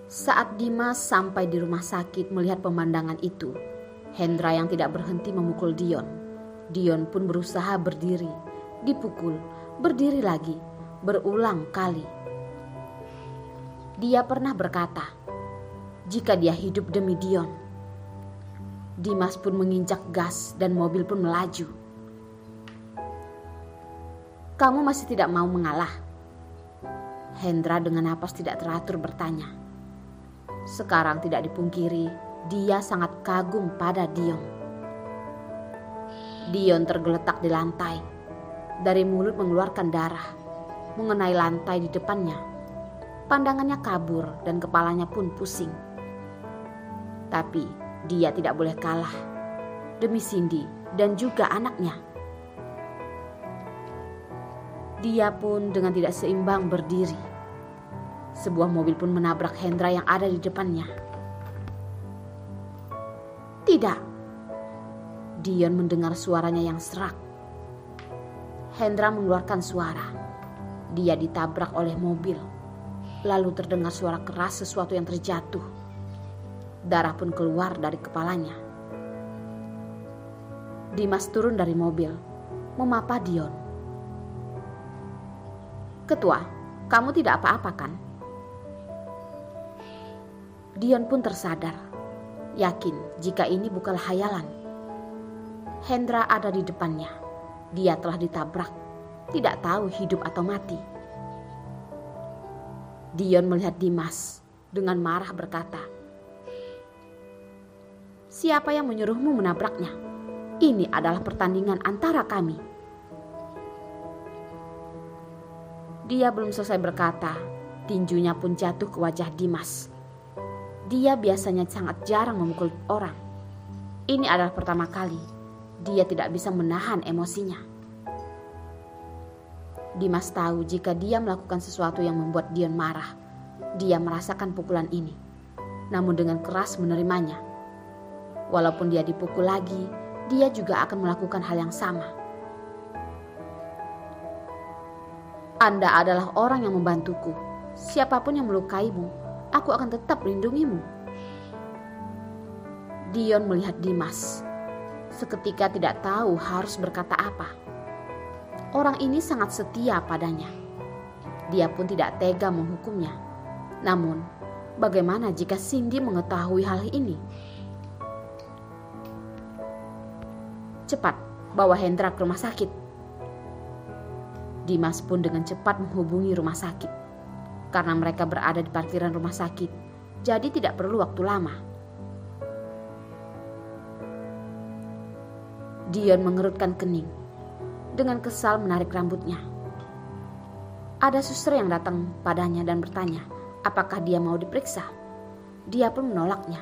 Saat Dimas sampai di rumah sakit melihat pemandangan itu, Hendra yang tidak berhenti memukul Dion. Dion pun berusaha berdiri, dipukul, berdiri lagi, berulang kali. Dia pernah berkata, jika dia hidup demi Dion. Dimas pun menginjak gas dan mobil pun melaju. Kamu masih tidak mau mengalah? Hendra dengan napas tidak teratur bertanya. Sekarang tidak dipungkiri, dia sangat kagum pada Dion. Dion tergeletak di lantai. Dari mulut mengeluarkan darah, mengenai lantai di depannya. Pandangannya kabur dan kepalanya pun pusing. Tapi dia tidak boleh kalah demi Cindy dan juga anaknya. Dia pun dengan tidak seimbang berdiri. Sebuah mobil pun menabrak Hendra yang ada di depannya. Tidak. Dion mendengar suaranya yang serak. Hendra mengeluarkan suara. Dia ditabrak oleh mobil. Lalu terdengar suara keras sesuatu yang terjatuh. Darah pun keluar dari kepalanya. Dimas turun dari mobil, memapa Dion. Ketua, kamu tidak apa-apa kan? Dion pun tersadar, yakin jika ini bukanlah hayalan. Hendra ada di depannya. Dia telah ditabrak, tidak tahu hidup atau mati. Dion melihat Dimas dengan marah berkata, siapa yang menyuruhmu menabraknya? Ini adalah pertandingan antara kami. Dia belum selesai berkata, tinjunya pun jatuh ke wajah Dimas. Dia biasanya sangat jarang memukul orang. Ini adalah pertama kali dia tidak bisa menahan emosinya. Dimas tahu jika dia melakukan sesuatu yang membuat Dion marah, dia merasakan pukulan ini, namun dengan keras menerimanya. Walaupun dia dipukul lagi, dia juga akan melakukan hal yang sama. Anda adalah orang yang membantuku. Siapapun yang melukaimu, aku akan tetap melindungimu. Dion melihat Dimas. Seketika tidak tahu harus berkata apa. Orang ini sangat setia padanya. Dia pun tidak tega menghukumnya. Namun, bagaimana jika Cindy mengetahui hal ini? Cepat, bawa Hendra ke rumah sakit. Dimas pun dengan cepat menghubungi rumah sakit. Karena mereka berada di parkiran rumah sakit, jadi tidak perlu waktu lama. Dion mengerutkan kening. Dengan kesal menarik rambutnya. Ada suster yang datang padanya dan bertanya, apakah dia mau diperiksa? Dia pun menolaknya.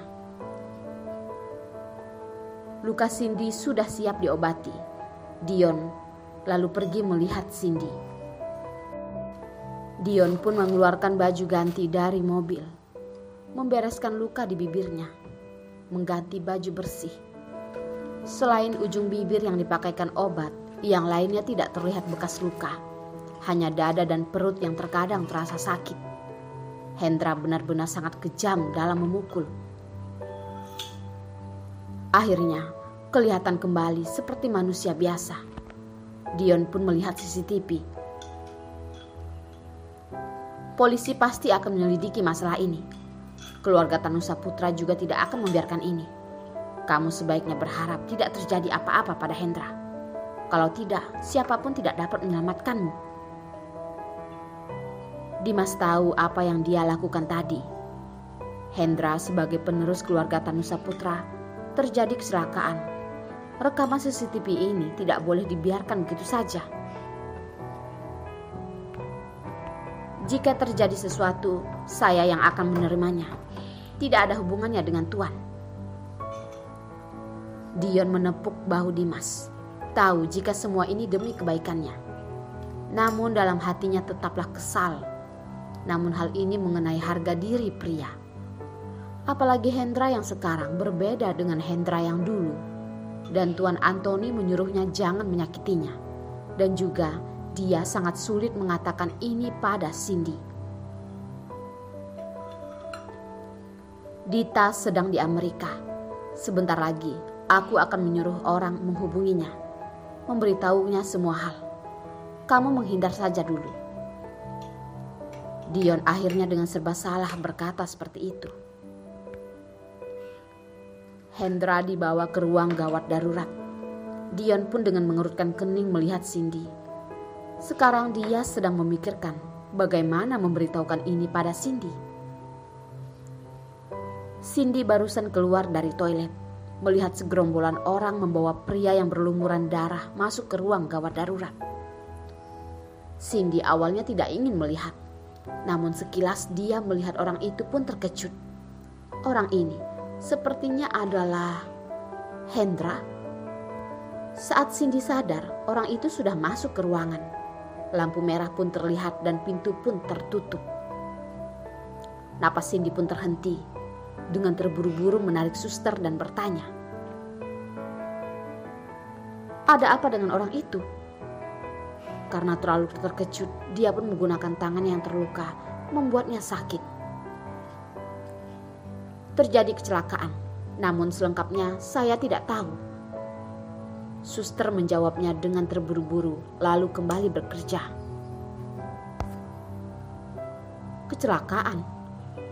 Luka Cindy sudah siap diobati. Dion lalu pergi melihat Cindy. Dion pun mengeluarkan baju ganti dari mobil, membereskan luka di bibirnya, mengganti baju bersih. Selain ujung bibir yang dipakaikan obat, yang lainnya tidak terlihat bekas luka. Hanya dada dan perut yang terkadang terasa sakit. Hendra benar-benar sangat kejam dalam memukul. Akhirnya, kelihatan kembali seperti manusia biasa. Dion pun melihat CCTV. Polisi pasti akan menyelidiki masalah ini. Keluarga Tanusa Putra juga tidak akan membiarkan ini. Kamu sebaiknya berharap tidak terjadi apa-apa pada Hendra. Kalau tidak, siapapun tidak dapat menyelamatkanmu. Dimas tahu apa yang dia lakukan tadi. Hendra sebagai penerus keluarga Tanusa Putra terjadi kecelakaan. Rekaman CCTV ini tidak boleh dibiarkan begitu saja. Jika terjadi sesuatu, saya yang akan menerimanya. Tidak ada hubungannya dengan Tuan. Dion menepuk bahu Dimas. Tahu jika semua ini demi kebaikannya. Namun dalam hatinya tetaplah kesal. Namun hal ini mengenai harga diri pria. Apalagi Hendra yang sekarang berbeda dengan Hendra yang dulu. Dan Tuan Antoni menyuruhnya jangan menyakitinya. Dan juga dia sangat sulit mengatakan ini pada Cindy. Dita sedang di Amerika. Sebentar lagi aku akan menyuruh orang menghubunginya, memberitahunya semua hal. Kamu menghindar saja dulu. Dion akhirnya dengan serba salah berkata seperti itu. Hendra dibawa ke ruang gawat darurat. Dion pun dengan mengerutkan kening melihat Cindy. Sekarang dia sedang memikirkan bagaimana memberitahukan ini pada Cindy. Cindy barusan keluar dari toilet, melihat segerombolan orang membawa pria yang berlumuran darah masuk ke ruang gawat darurat. Cindy awalnya tidak ingin melihat, namun sekilas dia melihat orang itu pun terkejut. Orang ini sepertinya adalah Hendra. Saat Cindy sadar, orang itu sudah masuk ke ruangan. Lampu merah pun terlihat dan pintu pun tertutup. Napas Cindy pun terhenti. Dengan terburu-buru menarik suster dan bertanya, "Ada apa dengan orang itu?" Karena terlalu terkejut, dia pun menggunakan tangan yang terluka, membuatnya sakit. "Terjadi kecelakaan, namun selengkapnya saya tidak tahu." Suster menjawabnya dengan terburu-buru, lalu kembali bekerja. "Kecelakaan?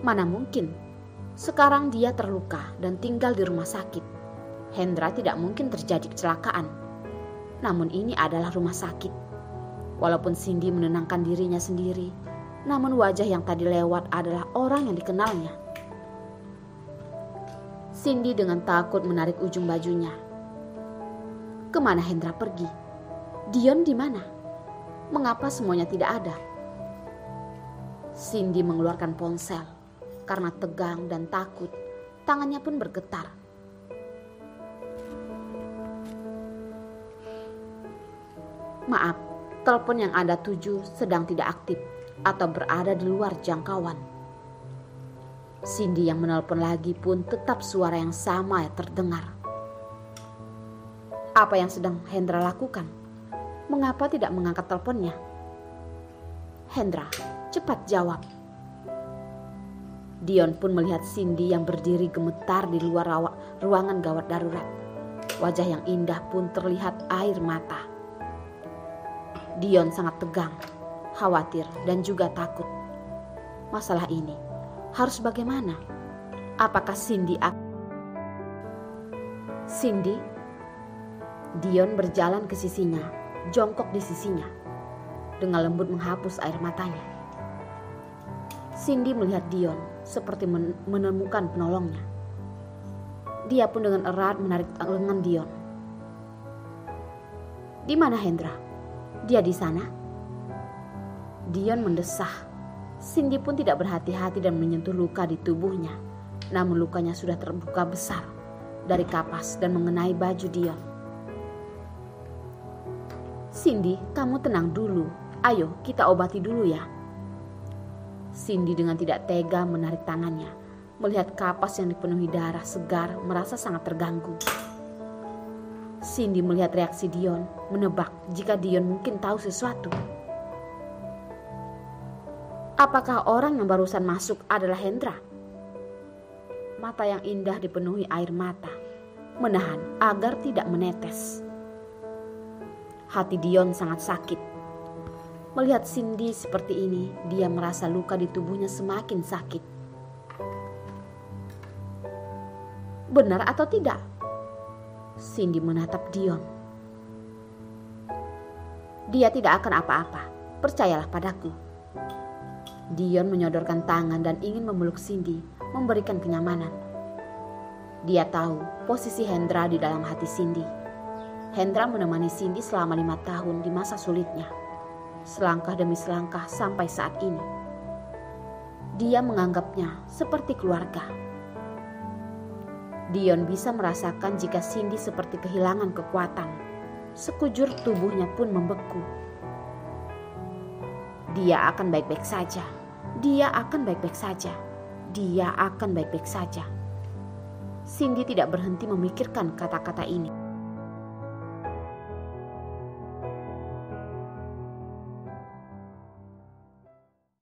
Mana mungkin? Sekarang dia terluka dan tinggal di rumah sakit. Hendra tidak mungkin terjadi kecelakaan. Namun ini adalah rumah sakit." Walaupun Cindy menenangkan dirinya sendiri, namun wajah yang tadi lewat adalah orang yang dikenalnya. Cindy dengan takut menarik ujung bajunya. Kemana Hendra pergi? Dion di mana? Mengapa semuanya tidak ada? Cindy mengeluarkan ponsel. Karena tegang dan takut, tangannya pun bergetar. "Maaf, telepon yang Anda tuju sedang tidak aktif atau berada di luar jangkauan." Cindy yang menelpon lagi pun tetap suara yang sama terdengar. Apa yang sedang Hendra lakukan? Mengapa tidak mengangkat teleponnya? "Hendra, cepat jawab." Dion pun melihat Cindy yang berdiri gemetar di luar ruangan gawat darurat. Wajah yang indah pun terlihat air mata. Dion sangat tegang, khawatir dan juga takut. Masalah ini harus bagaimana? Apakah Cindy? Dion berjalan ke sisinya, jongkok di sisinya, dengan lembut menghapus air matanya. Cindy melihat Dion seperti menemukan penolongnya. Dia pun dengan erat menarik lengan Dion. "Di mana Hendra? Dia di sana?" Dion mendesah. Cindy pun tidak berhati-hati dan menyentuh luka di tubuhnya. Namun lukanya sudah terbuka besar dari kapas dan mengenai baju Dion. "Cindy, kamu tenang dulu. Ayo kita obati dulu ya." Cindy dengan tidak tega menarik tangannya. Melihat kapas yang dipenuhi darah segar, merasa sangat terganggu. Cindy melihat reaksi Dion, menebak jika Dion mungkin tahu sesuatu. Apakah orang yang barusan masuk adalah Hendra? Mata yang indah dipenuhi air mata, menahan agar tidak menetes. Hati Dion sangat sakit. Melihat Cindy seperti ini, dia merasa luka di tubuhnya semakin sakit. Benar atau tidak? Cindy menatap Dion. "Dia tidak akan apa-apa, percayalah padaku." Dion menyodorkan tangan dan ingin memeluk Cindy, memberikan kenyamanan. Dia tahu posisi Hendra di dalam hati Cindy. Hendra menemani Cindy selama 5 tahun di masa sulitnya. Selangkah demi selangkah sampai saat ini. Dia menganggapnya seperti keluarga. Dion bisa merasakan jika Cindy seperti kehilangan kekuatan. Sekujur tubuhnya pun membeku. Dia akan baik-baik saja. Dia akan baik-baik saja. Dia akan baik-baik saja. Cindy tidak berhenti memikirkan kata-kata ini.